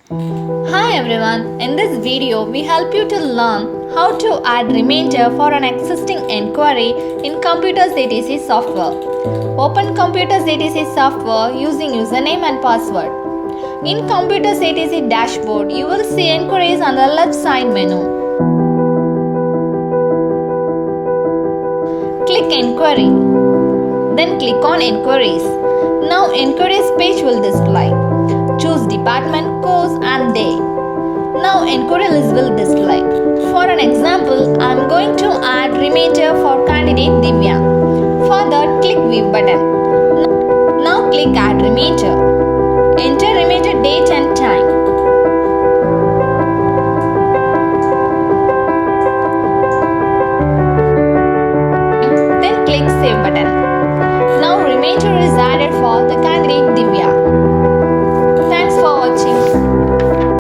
Hi everyone, in this video we help you to learn how to add remainder for an existing enquiry in Computersatc software. Open Computersatc software using username and password. In Computersatc dashboard, you will see enquiries on the left side menu. Click Enquiry. Then click on Enquiries. Now Enquiries page will display. Choose department, course and day. Now enquiry list will display. For an example, I am going to add remainder for candidate Divya. For that, click View button. Now click Add Remainder. Enter remainder date and time. Then click Save button. Now remainder is added for the candidate Divya.